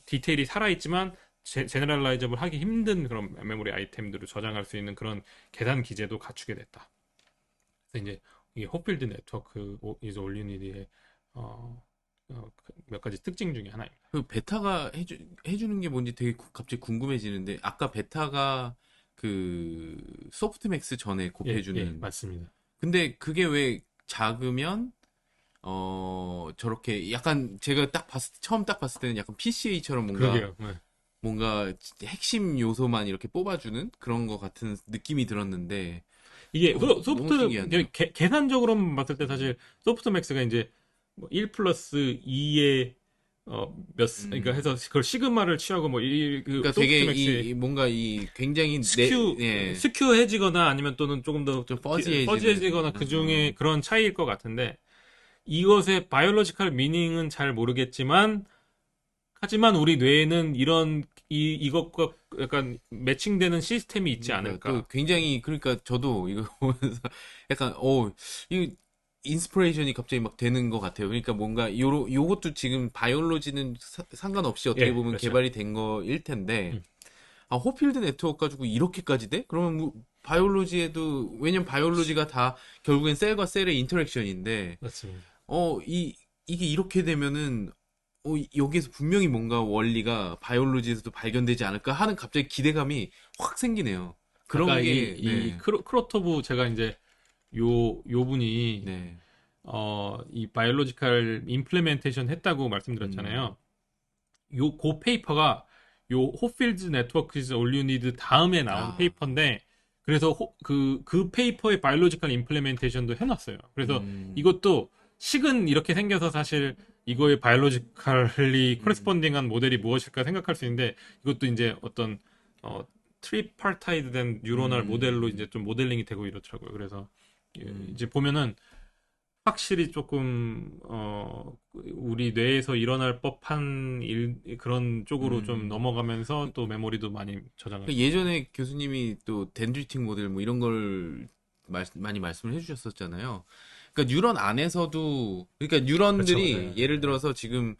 디테일이 살아있지만 제너럴라이저블 하기 힘든 그런 메모리 아이템들을 저장할 수 있는 그런 계산 기제도 갖추게 됐다. 그래서 이제 이게 호필드 네트워크 이즈 올유니드의 몇 가지 특징 중에 하나입니다. 그 베타가 해주는 게 뭔지 되게 갑자기 궁금해지는데, 아까 베타가 그 소프트맥스 전에 예, 곱해주는. 맞습니다. 근데 그게 왜 작으면 저렇게 약간 제가 처음 딱 봤을 때는 약간 PCA처럼 그러게요. 네. 뭔가 진짜 핵심 요소만 이렇게 뽑아주는 그런 거 같은 느낌이 들었는데, 이게 너무 신기하네요. 계산적으로만 봤을 때 사실 소프트맥스가 이제 뭐1 플러스 2의 그러니까 음. 해서 그걸 시그마를 취하고 뭐 그 그러니까 되게 소프트맥스의 뭔가 굉장히 예, 스큐해지거나 아니면 또는 조금 더 좀 퍼지해지는. 퍼지해지거나 그 중에 그런 차이일 것 같은데 이것의 바이올로지컬 미닝은 잘 모르겠지만 하지만 우리 뇌에는 이것과 약간 매칭되는 시스템이 있지 그러니까 또 않을까. 굉장히, 그러니까 저도 이거 보면서 약간 이 인스피레이션이 갑자기 막 되는 것 같아요. 그러니까 뭔가 요것도 지금 바이올로지는 상관없이 어떻게 예, 보면 그렇죠. 개발이 된 거일 텐데, 음, 호필드 네트워크 가지고 이렇게까지 돼? 그러면 뭐 바이올로지에도, 왜냐면 바이올로지가 다 결국엔 셀과 셀의 인터랙션인데, 맞습니다. 이게 이렇게 되면은 여기에서 분명히 뭔가 원리가 바이올로지에서도 발견되지 않을까 하는 갑자기 기대감이 확 생기네요. 아까 그런 게. 네. 크로토브 제가 이제 요 분이 네. 이 바이올로지컬 임플레멘테이션 했다고 음. 말씀드렸잖아요. 그 페이퍼가 요 호필드 네트워크즈 올 유 니드 다음에 나온 아. 페이퍼인데 그래서 그 페이퍼의 바이올로지컬 임플레멘테이션도 해놨어요. 그래서 음. 이것도 식은 이렇게 생겨서 사실 이거의 바이올로지컬리 음. 코레스폰딩한 모델이 무엇일까 생각할 수 있는데 이것도 이제 어떤 어, 트리파타이드 된 뉴로널 모델로 음. 이제 좀 모델링이 되고 이렇더라고요. 그래서 음. 이제 보면은 확실히 조금 우리 뇌에서 일어날 법한 그런 쪽으로 좀 음. 넘어가면서 또 메모리도 많이 저장할 수 그러니까 있고. 예전에 교수님이 또 덴드리틱 모델 뭐 이런 걸 많이 말씀을 해주셨었잖아요. 그러니까 뉴런 안에서도, 그러니까 그렇죠. 뉴런들이 예, 예를 예. 들어서 지금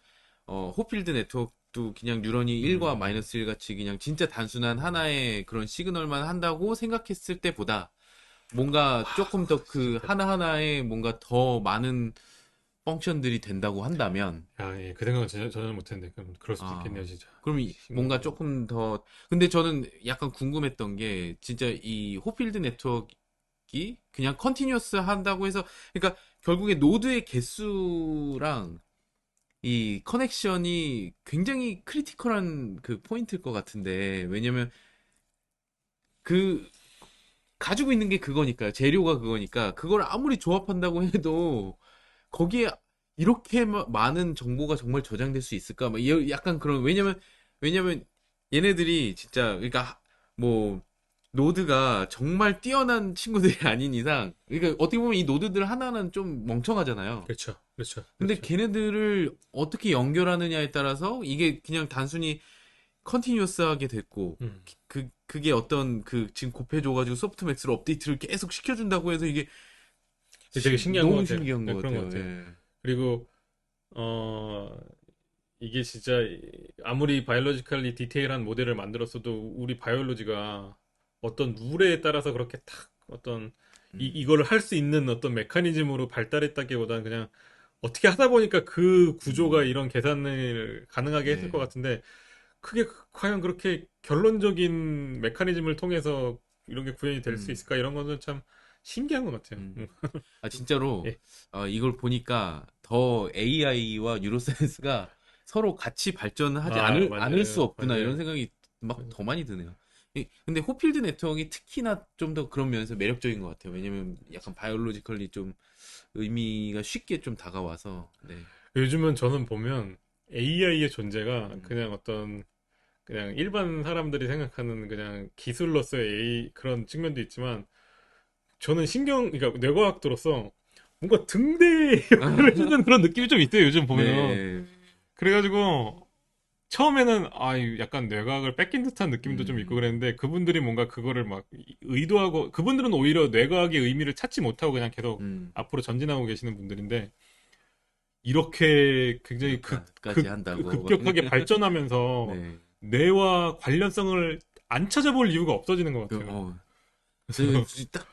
호필드 네트워크도 그냥 뉴런이 1과 음, 마이너스 1 같이 그냥 진짜 단순한 하나의 그런 시그널만 한다고 생각했을 때보다 뭔가 조금 더 그 진짜. 하나하나에 뭔가 더 많은 펑션들이 된다고 한다면, 예, 그 생각은 전혀 못했는데 그럼 그럴 수도 있겠네요, 아, 진짜. 그럼 뭔가 신기하네요. 조금 더, 근데 저는 약간 궁금했던 게, 진짜 이 호필드 네트워크가 그냥 컨티뉴어스 한다고 해서, 그러니까 결국에 노드의 개수랑 이 커넥션이 굉장히 크리티컬한 그 포인트일 것 같은데, 왜냐면 그, 가지고 있는 게 그거니까요. 재료가 그거니까, 그걸 아무리 조합한다고 해도, 거기에 이렇게 많은 정보가 정말 저장될 수 있을까? 막 약간 그런, 왜냐면 얘네들이 진짜, 그러니까 뭐 노드가 정말 뛰어난 친구들이 아닌 이상, 그러니까 어떻게 보면 이 노드들 하나는 좀 멍청하잖아요. 그렇죠. 그렇죠. 근데 그렇죠. 걔네들을 어떻게 연결하느냐에 따라서 이게 그냥 단순히 컨티뉴어스하게 됐고, 음. 그게 어떤 지금 곱해줘가지고 소프트맥스로 업데이트를 계속 시켜준다고 해서 이게 되게 신기한 것 너무 같아요. 신기한 네, 것 그런 것 같아요. 같아요. 예. 그리고 이게 진짜 아무리 바이올로지컬리 디테일한 모델을 만들었어도 우리 바이올로지가 어떤 룰에 따라서 그렇게 탁 어떤 음, 이거를 할 수 있는 어떤 메커니즘으로 발달했다기보다는 그냥 어떻게 하다 보니까 그 구조가 음, 이런 계산을 가능하게 했을 것 네. 같은데 그게 과연 그렇게 결론적인 메커니즘을 통해서 이런 게 구현이 될 수 음, 있을까 이런 거는 참 신기한 것 같아요. 음. 아, 진짜로, 예. 이걸 보니까 더 AI와 뉴로사이언스가 서로 같이 발전하지 아, 않을 수 맞아요. 없구나, 이런 맞아요. 생각이 막 더 많이 드네요. 근데 호필드 네트워크가 특히나 좀 더 그런 면에서 매력적인 것 같아요. 왜냐면 약간 바이올로지컬리 좀 의미가 쉽게 좀 다가와서, 네. 요즘은 저는 보면 AI의 존재가 음, 그냥 어떤 그냥 일반 사람들이 생각하는 그냥 기술로서의 AI 그런 측면도 있지만 저는 그러니까 뇌과학도로서 뭔가 등대에 역할을 해주는 그런 느낌이 좀 있어요. 요즘 보면. 네. 그래가지고 처음에는 약간 뇌과학을 뺏긴 듯한 느낌도 좀 있고 음, 그랬는데 그분들이 뭔가 그거를 막 의도하고 그분들은 오히려 뇌과학의 의미를 찾지 못하고 그냥 계속 음, 앞으로 전진하고 계시는 분들인데 이렇게 굉장히 이렇게까지 한다고. 급격하게 발전하면서 네. 뇌와 관련성을 안 찾아볼 이유가 없어지는 것 같아요. 어, 그래서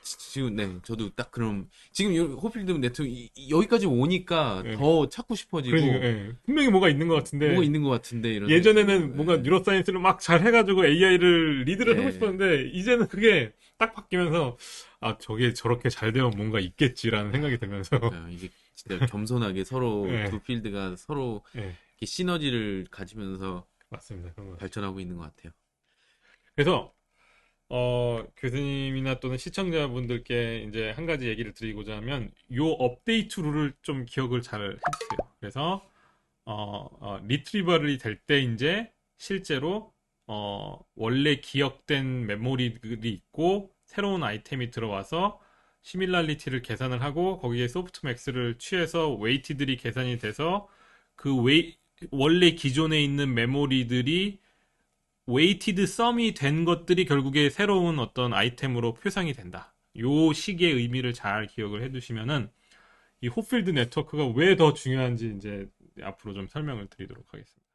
지금, 네, 저도 딱 그럼, 지금 호필드 네트워크 여기까지 오니까 예, 더 찾고 그러니까 싶어지고, 예, 분명히 뭐가 있는 것 뭐가 같은데 있는 것 같은데, 이런 생각이 들어요. 예전에는 뭔가 뉴로사이언스를 막 잘 해가지고 AI를 리드를 하고 네. 싶었는데 이제는 그게 딱 바뀌면서 저게 저렇게 잘 되면 뭔가 있겠지라는 생각이 아, 들면서 그러니까 이게 진짜 겸손하게 서로 예, 두 필드가 서로 예, 이렇게 시너지를 가지면서 맞습니다. 그런 것 같아요. 발전하고 있는 것 같아요. 그래서 교수님이나 또는 시청자분들께 이제 한 가지 얘기를 드리고자 하면 요 업데이트 룰을 좀 기억을 잘 해주세요. 그래서 리트리버럴이 될 때 이제 실제로 원래 기억된 메모리들이 있고 새로운 아이템이 들어와서 시밀랄리티를 계산을 하고 거기에 소프트맥스를 취해서 웨이티들이 계산이 돼서 그 원래 기존에 있는 메모리들이 웨이티드 썸이 된 것들이 결국에 새로운 어떤 아이템으로 표상이 된다. 요 식의 의미를 잘 기억을 해두시면은 이 호필드 네트워크가 왜 더 중요한지 이제 앞으로 좀 설명을 드리도록 하겠습니다.